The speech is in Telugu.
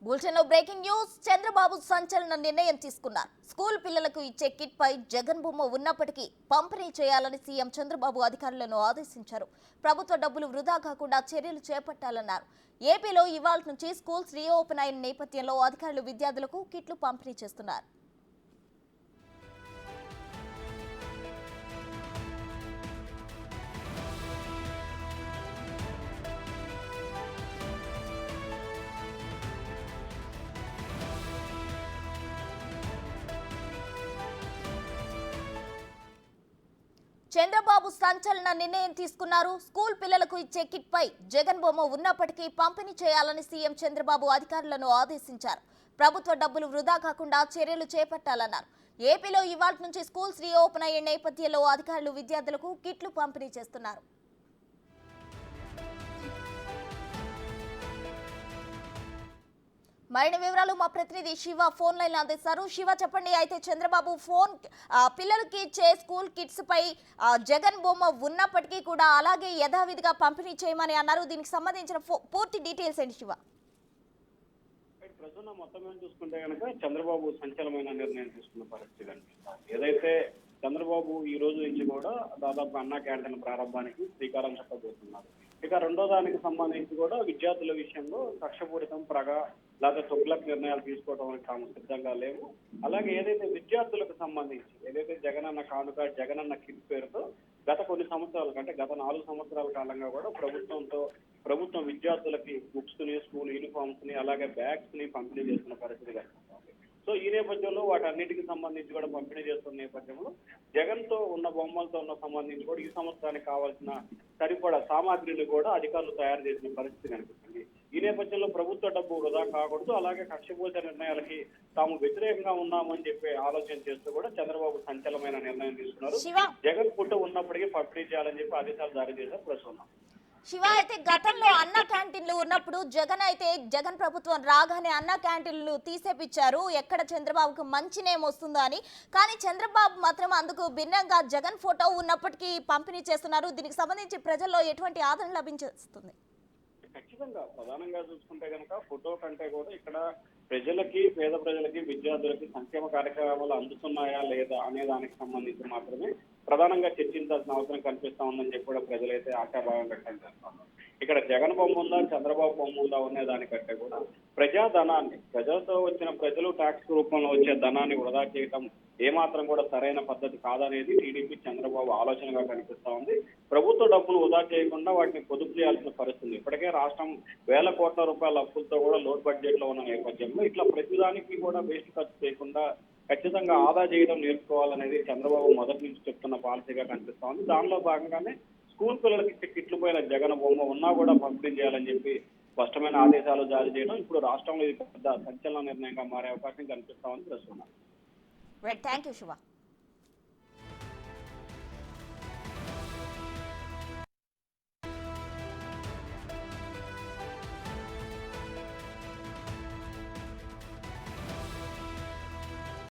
బులెటిన్లో బ్రేకింగ్ న్యూస్. చంద్రబాబు సంచలన నిర్ణయం తీసుకున్నారు. స్కూల్ పిల్లలకు ఇచ్చే కిట్ పై జగన్ బొమ్మ ఉన్నప్పటికీ పంపిణీ చేయాలని సీఎం చంద్రబాబు అధికారులను ఆదేశించారు. ప్రభుత్వ డబ్బులు వృధా కాకుండా చర్యలు చేపట్టాలన్నారు. ఏపీలో ఇవాళ నుంచి స్కూల్స్ రీఓపెన్ అయిన నేపథ్యంలో అధికారులు విద్యార్థులకు కిట్లు పంపిణీ చేస్తున్నారు. చంద్రబాబు సంచలన నిర్ణయం తీసుకున్నారు. స్కూల్ పిల్లలకు ఇచ్చే కిట్ పై జగన్ బొమ్మ ఉన్నప్పటికీ పంపిణీ చేయాలని సీఎం చంద్రబాబు అధికారులను ఆదేశించారు. ప్రభుత్వ డబ్బులు వృధా కాకుండా చర్యలు చేపట్టాలన్నారు. ఏపీలో ఇవాళ నుంచి స్కూల్స్ రీఓపెన్ అయ్యే నేపథ్యంలో అధికారులు విద్యార్థులకు కిట్లు పంపిణీ చేస్తున్నారు. మరిన్ని వివరాలు మా ప్రతినిధి శివ ఫోన్ లైన్ అందిస్తారు. శివ, చెప్పండి. అయితే చంద్రబాబు పిల్లలకి ఇచ్చే స్కూల్ కిట్స్ పై జగన్ బొమ్మ ఉన్నప్పటికీ కూడా అలాగే యథావిధిగా పంపిణీ చేయమని అన్నారు. దీనికి సంబంధించిన పూర్తి డీటెయిల్స్ ఏంటి శివ? ప్రజలు మొత్తం మీద చూసుకుంటే కనుక చంద్రబాబు సంచలనమైన నిర్ణయం తీసుకున్న పరిస్థితి కనిపిస్తుంది. ఏదైతే చంద్రబాబు ఈ రోజు నుంచి కూడా దాదాపు అన్నా క్యాంటీన్ ప్రారంభానికి శ్రీకారం చుట్టబోతున్నారు. ఇక రెండో దానికి సంబంధించి కూడా విద్యార్థుల విషయంలో కక్షపూరితం లేదా తొగ్లక్ నిర్ణయాలు తీసుకోవడానికి తాము సిద్ధంగా లేవు. అలాగే ఏదైతే విద్యార్థులకు సంబంధించి ఏదైతే జగనన్న కానుక జగనన్న కిట్ పేరుతో గత కొన్ని సంవత్సరాల కంటే గత 4 సంవత్సరాల కాలంగా కూడా ప్రభుత్వం విద్యార్థులకి బుక్స్ ని, స్కూల్ యూనిఫామ్స్ ని, అలాగే బ్యాగ్స్ ని పంపిణీ చేస్తున్న పరిస్థితి కనిపిస్తుంది. సో ఈ నేపథ్యంలో వాటన్నిటికి సంబంధించి కూడా పంపిణీ చేస్తున్న నేపథ్యంలో జగన్ తో ఉన్న బొమ్మలతో ఉన్న సంబంధించి కూడా ఈ సంవత్సరానికి కావాల్సిన సరిపడా సామాగ్రిని కూడా అధికారులు తయారు చేసిన పరిస్థితి కనిపిస్తుంది. ఈ నేపథ్యంలో ప్రభుత్వ డబ్బు వృధా కాకూడదు, అలాగే కక్షపూరిత నిర్ణయాలకి తాము వ్యతిరేకంగా ఉన్నామని చెప్పి ఆలోచన చేస్తూ కూడా చంద్రబాబు సంచలనమైన నిర్ణయం తీసుకున్నారు. జగన్ పుట్ట ఉన్నప్పటికీ పంపిణీ చేయాలని చెప్పి ఆదేశాలు జారీ చేశారు. ప్రస్తుతం శివ, అయితే గతంలో అన్న క్యాంటీన్లు ఉన్నప్పుడు జగన్ ప్రభుత్వం రాగానే అన్న క్యాంటీన్లు తీసేపిచ్చారు. ఎక్కడ చంద్రబాబుకు మంచి నేమ్ వస్తుందో అని. కానీ చంద్రబాబు మాత్రం అందుకు భిన్నంగా జగన్ ఫోటో ఉన్నప్పటికీ పంపిణీ చేస్తున్నారు. దీనికి సంబంధించి ప్రజల్లో ఎటువంటి ఆదరణ లభించేస్తుంది? ఖచ్చితంగా ప్రధానంగా చూసుకుంటే కనుక ఫోటో కంటే కూడా ఇక్కడ ప్రజలకి, పేద ప్రజలకి, విద్యార్థులకి సంక్షేమ కార్యక్రమాలు అందుతున్నాయా లేదా అనే దానికి సంబంధించి మాత్రమే ప్రధానంగా చర్చించాల్సిన అవసరం కనిపిస్తా ఉందని చెప్పి కూడా ప్రజలైతే ఆశాభావం వ్యక్తం చేస్తున్నారు. ఇక్కడ జగన్ బొమ్మ ఉందా, చంద్రబాబు బొమ్మ ఉందా అనే దానికంటే కూడా ప్రజాధనాన్ని, ప్రజలతో వచ్చిన ప్రజలు ట్యాక్స్ రూపంలో వచ్చే ధనాన్ని వృధా చేయటం ఏమాత్రం కూడా సరైన పద్ధతి కాదనేది టీడీపీ చంద్రబాబు ఆలోచనగా కనిపిస్తా ఉంది. ప్రభుత్వ డబ్బులు వృధా చేయకుండా వాటిని పొదుపు చేయాల్సిన పరిస్థితి. ఇప్పటికే రాష్ట్రం వేల కోట్ల రూపాయల అప్పులతో కూడా లోడ్ బడ్జెట్ లో ఉన్న నేపథ్యంలో ఇట్లా ప్రతిదానికి కూడా వేస్ట్ ఖర్చు చేయకుండా ఖచ్చితంగా ఆదా చేయడం నేర్చుకోవాలనేది చంద్రబాబు మొదటి నుంచి చెప్తున్న పాలసీగా కనిపిస్తా ఉంది. దానిలో భాగంగానే స్కూల్ పిల్లలకి కిట్లు పైన జగన్ బొమ్మ ఉన్నా కూడా పంపిణీ చేయాలని చెప్పి స్పష్టమైన ఆదేశాలు జారీ చేయడం ఇప్పుడు రాష్ట్రంలో ఇది పెద్ద సంచలన నిర్ణయంగా మారే అవకాశం కనిపిస్తా ఉంది. ప్రస్తుతం థ్యాంక్ యూ శివ.